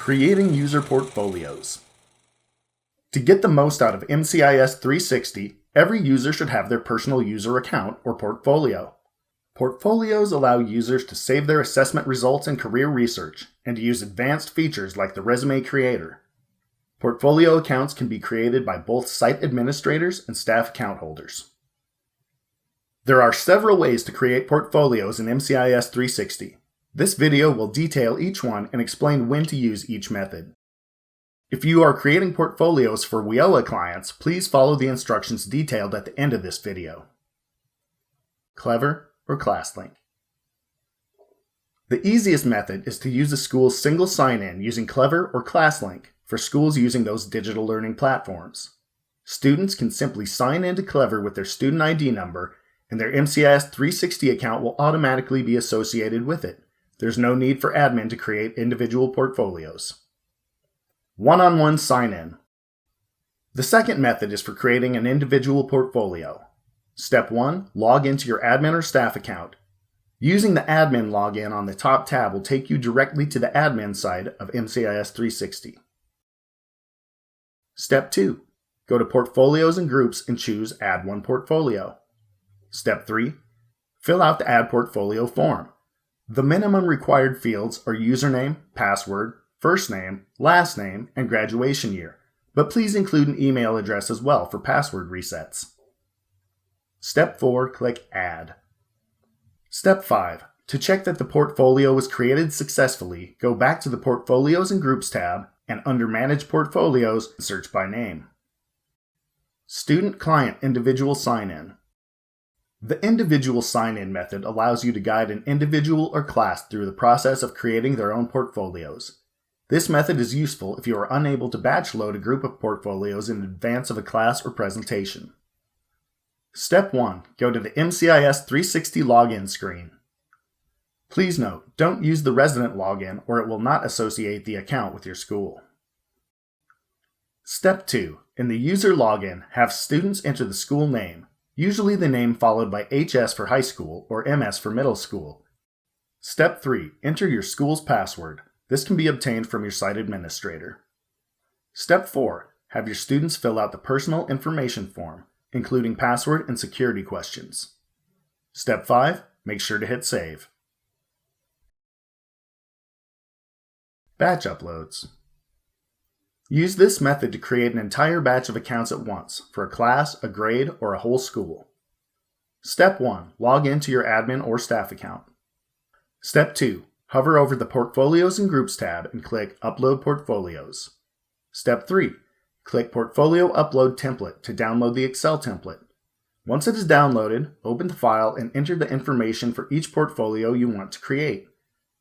Creating user portfolios. To get the most out of MCIS 360, every user should have their personal user account or portfolio. Portfolios allow users to save their assessment results and career research, and to use advanced features like the resume creator. Portfolio accounts can be created by both site administrators and staff account holders. There are several ways to create portfolios in MCIS 360. This video will detail each one and explain when to use each method. If you are creating portfolios for WIOA clients, please follow the instructions detailed at the end of this video. Clever or ClassLink. The easiest method is to use a school's single sign-in using Clever or ClassLink for schools using those digital learning platforms. Students can simply sign into Clever with their student ID number, and their MCIS 360 account will automatically be associated with it. There's no need for admin to create individual portfolios. One-on-one sign-in. The second method is for creating an individual portfolio. Step 1. Log into your admin or staff account. Using the admin login on the top tab will take you directly to the admin side of MCIS 360. Step 2. Go to Portfolios and Groups and choose Add One Portfolio. Step 3. Fill out the Add Portfolio form. The minimum required fields are username, password, first name, last name, and graduation year, but please include an email address as well for password resets. Step 4. Click Add. Step 5. To check that the portfolio was created successfully, go back to the Portfolios and Groups tab and under Manage Portfolios, search by name. Student Client Individual Sign-In. The individual sign-in method allows you to guide an individual or class through the process of creating their own portfolios. This method is useful if you are unable to batch load a group of portfolios in advance of a class or presentation. Step 1. Go to the MCIS 360 login screen. Please note, don't use the resident login or it will not associate the account with your school. Step 2. In the user login, have students enter the school name, usually the name followed by HS for high school or MS for middle school. Step 3. Enter your school's password. This can be obtained from your site administrator. Step 4. Have your students fill out the personal information form, including password and security questions. Step 5. Make sure to hit Save. Batch uploads. Use this method to create an entire batch of accounts at once for a class, a grade, or a whole school. Step 1. Log into your admin or staff account. Step 2. Hover over the Portfolios and Groups tab and click Upload Portfolios. Step 3. Click Portfolio Upload Template to download the Excel template. Once it is downloaded, open the file and enter the information for each portfolio you want to create.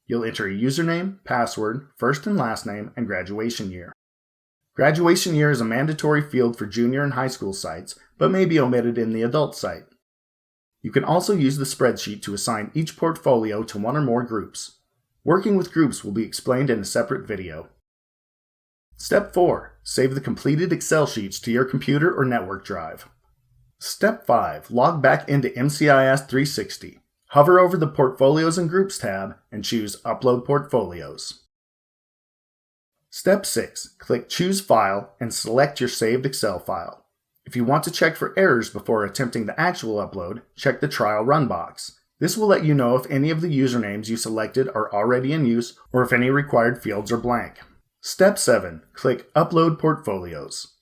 You'll enter a username, password, first and last name, and graduation year. Graduation year is a mandatory field for junior and high school sites, but may be omitted in the adult site. You can also use the spreadsheet to assign each portfolio to one or more groups. Working with groups will be explained in a separate video. Step 4. Save the completed Excel sheets to your computer or network drive. Step 5. Log back into MCIS 360. Hover over the Portfolios and Groups tab and choose Upload Portfolios. Step 6. Click Choose File and select your saved Excel file. If you want to check for errors before attempting the actual upload, check the Trial Run box. This will let you know if any of the usernames you selected are already in use or if any required fields are blank. Step 7. Click Upload Portfolios.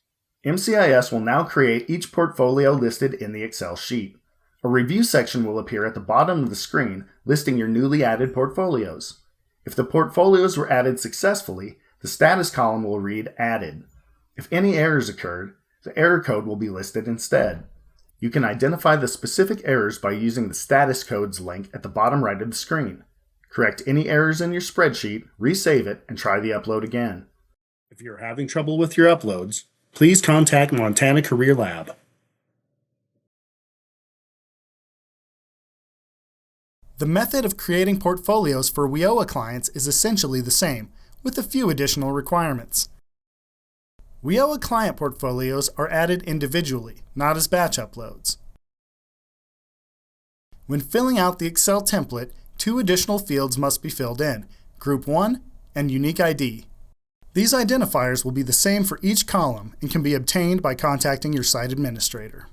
MCIS will now create each portfolio listed in the Excel sheet. A review section will appear at the bottom of the screen listing your newly added portfolios. If the portfolios were added successfully, the status column will read Added. If any errors occurred, the error code will be listed instead. You can identify the specific errors by using the status codes link at the bottom right of the screen. Correct any errors in your spreadsheet, resave it, and try the upload again. If you're having trouble with your uploads, please contact Montana Career Lab. The method of creating portfolios for WIOA clients is essentially the same, with a few additional requirements. WIOA client portfolios are added individually, not as batch uploads. When filling out the Excel template, two additional fields must be filled in, Group 1 and Unique ID. These identifiers will be the same for each column and can be obtained by contacting your site administrator.